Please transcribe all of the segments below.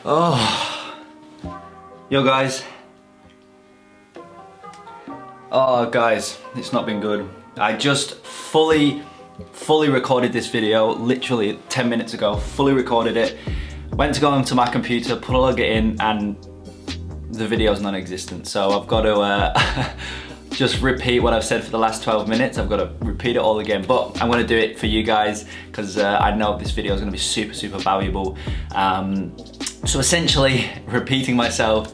Oh, yo guys. Oh guys, it's not been good. I just fully recorded this video literally 10 minutes ago, fully recorded it. Went to go onto my computer, plug it in, and the video's non-existent. So I've got to just repeat what I've said for the last 12 minutes. I've got to repeat it all again, but I'm gonna do it for you guys because I know this video is gonna be super valuable. So essentially, repeating myself,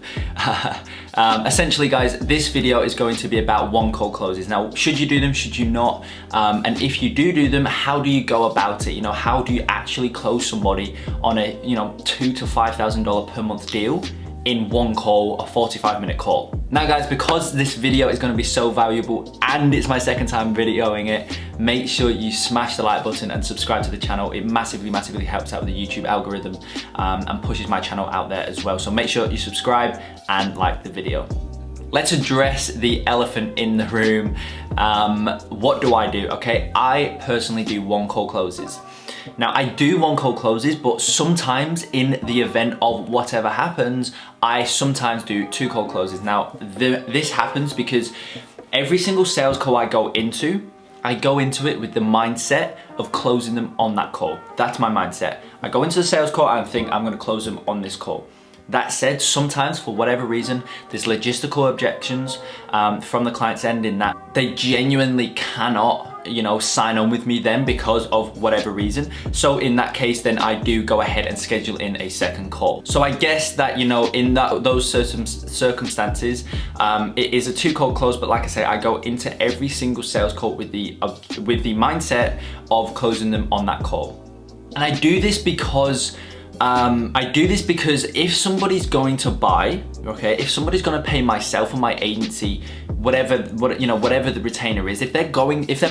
essentially guys, this video is going to be about one call closes. Now, should you do them, should you not? And if you do them, how do you go about it? You know, how do you actually close somebody on a, you know, $2,000 to $5,000 per month deal in one call, a 45-minute call? Now guys, because this video is gonna be so valuable and it's my second time videoing it, make sure you smash the like button and subscribe to the channel. It massively helps out with the YouTube algorithm and pushes my channel out there as well. So make sure you subscribe and like the video. Let's address the elephant in the room. What do I do? Okay, I personally do one call closes. Now I do one call closes, but sometimes in the event of whatever happens, I sometimes do two call closes. Now this happens because every single sales call I go into it with the mindset of closing them on that call. That's my mindset. I go into the sales call and think I'm gonna close them on this call. That said, sometimes for whatever reason, there's logistical objections from the client's end in that they genuinely cannot, you know, sign on with me then because of whatever reason. So in that case, then I do go ahead and schedule in a second call. So I guess that, you know, in those circumstances, it is a two call close, but like I say, I go into every single sales call with the mindset of closing them on that call. And I do this because if somebody's going to buy, okay, if somebody's going to pay myself or my agency, whatever the retainer is, if they're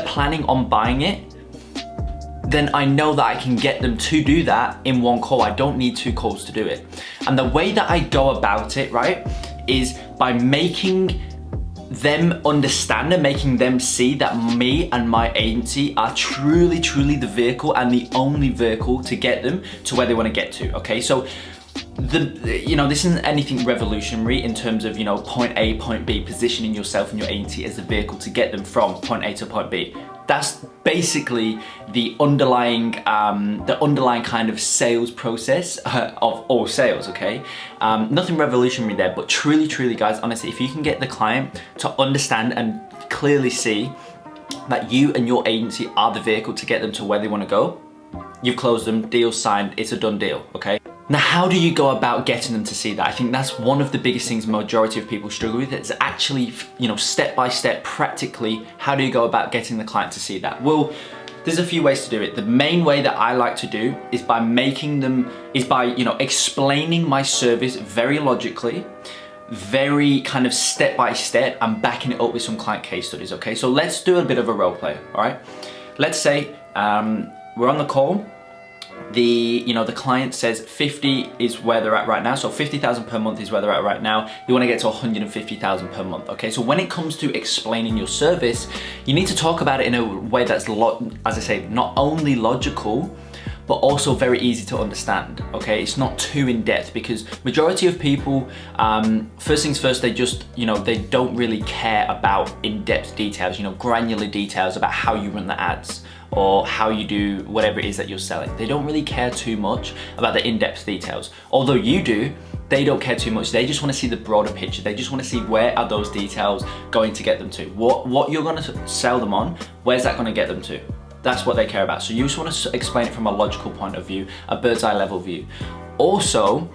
planning on buying it, then I know that I can get them to do that in one call. I don't need two calls to do it. And the way that I go about it, right, is by making them understand and making them see that me and my agency are truly the vehicle and the only vehicle to get them to where they want to get to. Okay, so this isn't anything revolutionary in terms of, you know, point A, point B, positioning yourself and your agency as the vehicle to get them from point A to point B. That's basically the underlying kind of sales process of all sales, okay? Nothing revolutionary there, but truly guys, honestly, if you can get the client to understand and clearly see that you and your agency are the vehicle to get them to where they want to go, you've closed them, deal signed, it's a done deal, okay? Now, how do you go about getting them to see that? I think that's one of the biggest things majority of people struggle with. It's actually, you know, step by step, practically, how do you go about getting the client to see that? Well, there's a few ways to do it. The main way that I like to do is by explaining my service very logically, very kind of step by step, and backing it up with some client case studies, okay? So let's do a bit of a role play, all right? Let's say we're on the call. The client says 50 is where they're at right now. So 50,000 per month is where they're at right now. They want to get to 150,000 per month. Okay, so when it comes to explaining your service, you need to talk about it in a way that's, as I say, not only logical, but also very easy to understand. Okay, it's not too in depth because majority of people, first things first, they just, you know, they don't really care about in-depth details, you know, granular details about how you run the ads or how you do whatever it is that you're selling. They don't really care too much about the in-depth details. Although you do, they don't care too much. They just want to see the broader picture. They just want to see where are those details going to get them to. What you're going to sell them on, where's that going to get them to? That's what they care about. So you just want to explain it from a logical point of view, a bird's eye level view. Also,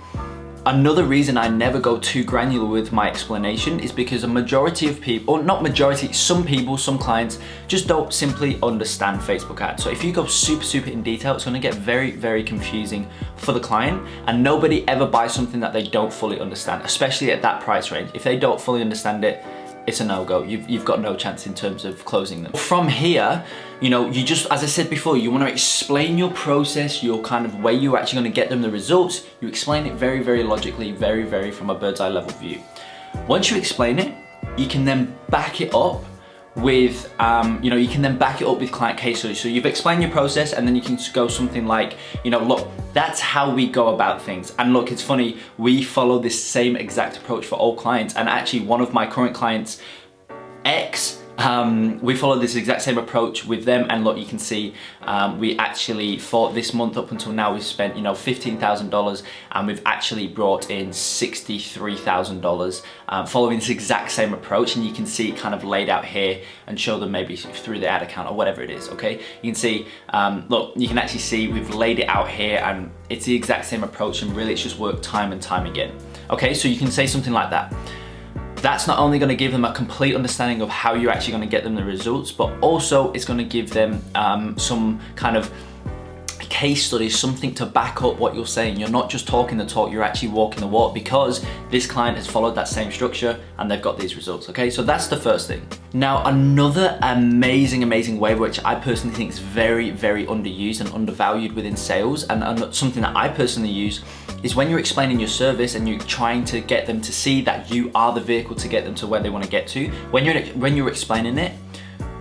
another reason I never go too granular with my explanation is because a majority of people, or not majority, some people, some clients just don't simply understand Facebook ads. So if you go super in detail, it's gonna get very confusing for the client, and nobody ever buys something that they don't fully understand, especially at that price range. If they don't fully understand it, it's a no-go. You've got no chance in terms of closing them. From here, you know, you just, as I said before, you want to explain your process, your kind of way you're actually going to get them the results. You explain it very logically, very from a bird's eye level view. Once you explain it, you can then back it up with, you know, you can then back it up with client case studies. So you've explained your process, and then you can go something like, you know, look, that's how we go about things. And look, it's funny, we follow this same exact approach for all clients. And actually one of my current clients, we follow this exact same approach with them, and look, you can see we actually, for this month up until now, we've spent, you know, $15,000, and we've actually brought in $63,000 following this exact same approach. And you can see it kind of laid out here, and show them maybe through the ad account or whatever it is. Okay, you can see, look, you can actually see we've laid it out here, and it's the exact same approach, and really it's just worked time and time again. Okay, so you can say something like that. That's not only going to give them a complete understanding of how you're actually going to get them the results, but also it's going to give them some kind of case studies, something to back up what you're saying. You're not just talking the talk, you're actually walking the walk, because this client has followed that same structure and they've got these results. Okay, so that's the first thing. Now, another amazing way, which I personally think is very underused and undervalued within sales, and something that I personally use, is when you're explaining your service and you're trying to get them to see that you are the vehicle to get them to where they want to get to. When you're explaining it,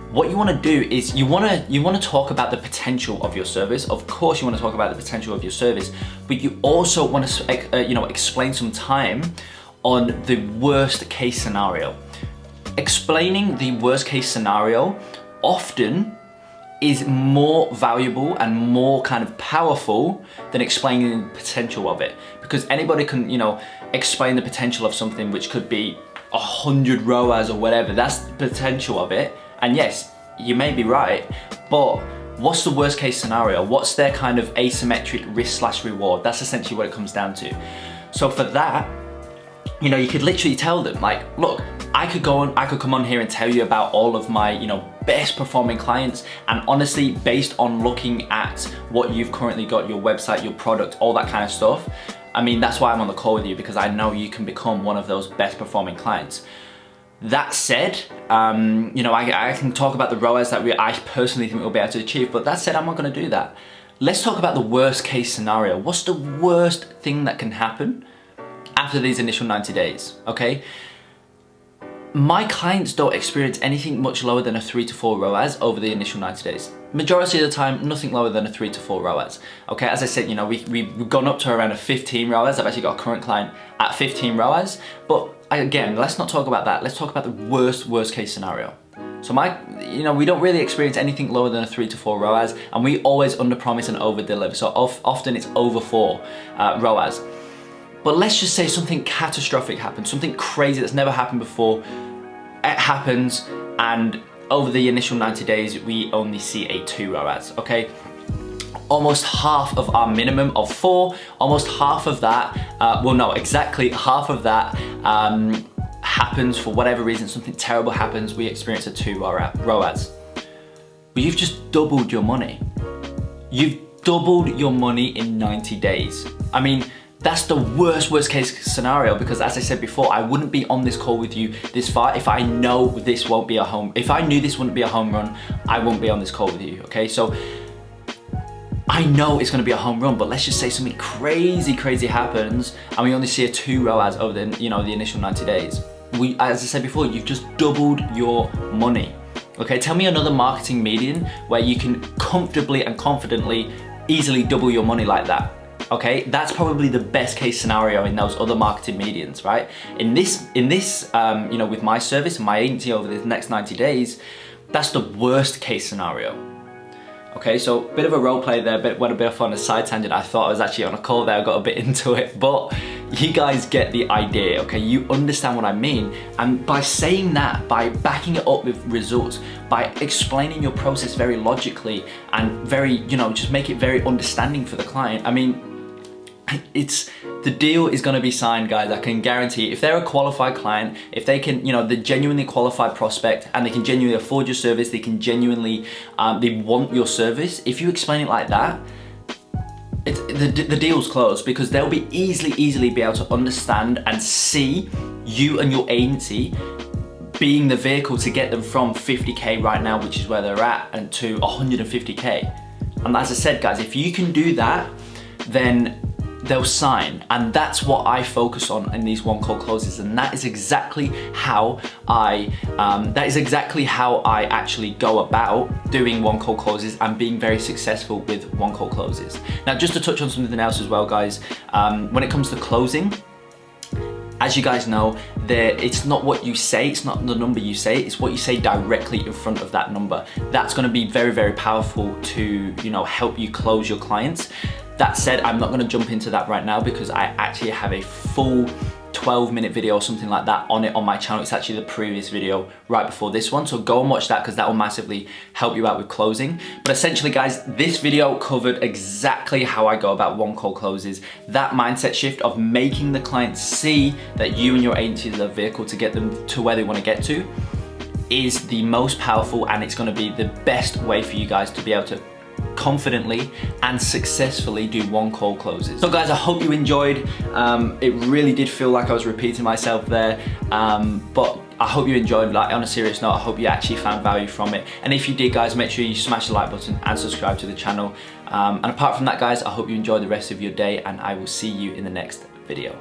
what you want to do is you want to talk about the potential of your service. Of course, you want to talk about the potential of your service, but you also want to you know, explain some time on the worst case scenario. Explaining the worst case scenario often is more valuable and more kind of powerful than explaining the potential of it, because anybody can, you know, explain the potential of something which could be 100 ROAS or whatever. That's the potential of it, and yes, you may be right, but what's the worst case scenario? What's their kind of asymmetric risk/reward? That's essentially what it comes down to. So for that, you know, you could literally tell them, like, look, I could come on here and tell you about all of my, you know, best performing clients, and honestly, based on looking at what you've currently got, your website, your product, all that kind of stuff, I mean, that's why I'm on the call with you, because I know you can become one of those best performing clients. That said, you know, I can talk about the ROAS that I personally think we'll be able to achieve, but that said, I'm not going to do that. Let's talk about the worst case scenario. What's the worst thing that can happen after these initial 90 days, okay? My clients don't experience anything much lower than a 3 to 4 ROAS over the initial 90 days. Majority of the time, nothing lower than a 3 to 4 ROAS. Okay, as I said, you know, we've gone up to around a 15 ROAS. I've actually got a current client at 15 ROAS. But again, let's not talk about that. Let's talk about the worst case scenario. So you know, we don't really experience anything lower than a 3 to 4 ROAS, and we always under promise and over deliver. So often it's over 4 ROAS. But let's just say something catastrophic happens, something crazy that's never happened before. It happens, and over the initial 90 days, we only see a 2 ROAS, okay? Almost half of our minimum of 4, almost half of that, well no, exactly half of that happens for whatever reason, something terrible happens, we experience a 2 ROAS. But you've just doubled your money. You've doubled your money in 90 days. I mean, that's the worst case scenario, because as I said before, I wouldn't be on this call with you this far if I know this won't be a home. If I knew this wouldn't be a home run, I won't be on this call with you, okay? So I know it's gonna be a home run, but let's just say something crazy happens and we only see a 2 ROAS over the, you know, the initial 90 days. As I said before, you've just doubled your money, okay? Tell me another marketing medium where you can comfortably and confidently easily double your money like that. Okay, that's probably the best case scenario in those other marketing mediums, right? In this, you know, with my service and my agency over the next 90 days, that's the worst case scenario. Okay, so bit of a role play there, but went a bit off on a side tangent. I thought I was actually on a call there, I got a bit into it, but you guys get the idea, okay? You understand what I mean. And by saying that, by backing it up with results, by explaining your process very logically and very, you know, just make it very understanding for the client. I mean, the deal is gonna be signed, guys. I can guarantee. If they're a qualified client, if they can, you know, they're genuinely qualified prospect and they can genuinely afford your service, they can genuinely, they want your service. If you explain it like that, the deal's closed, because they'll be easily be able to understand and see you and your agency being the vehicle to get them from 50K right now, which is where they're at, and to 150K. And as I said, guys, if you can do that, then they'll sign. And that's what I focus on in these one call closes. And that is exactly how I actually go about doing one call closes and being very successful with one call closes. Now, just to touch on something else as well, guys, when it comes to closing, as you guys know, it's not what you say, it's not the number you say, it's what you say directly in front of that number. That's gonna be very, very powerful to, you know, help you close your clients. That said, I'm not gonna jump into that right now because I actually have a full 12-minute video or something like that on it on my channel. It's actually the previous video right before this one, so go and watch that because that will massively help you out with closing. But essentially, guys, this video covered exactly how I go about one call closes. That mindset shift of making the client see that you and your agency is a vehicle to get them to where they want to get to is the most powerful, and it's going to be the best way for you guys to be able to confidently and successfully do one call closes. So guys, I hope you enjoyed. It really did feel like I was repeating myself there, but I hope you enjoyed. Like, on a serious note, I hope you actually found value from it. And if you did, guys, make sure you smash the like button and subscribe to the channel. And apart from that, guys, I hope you enjoy the rest of your day, and I will see you in the next video.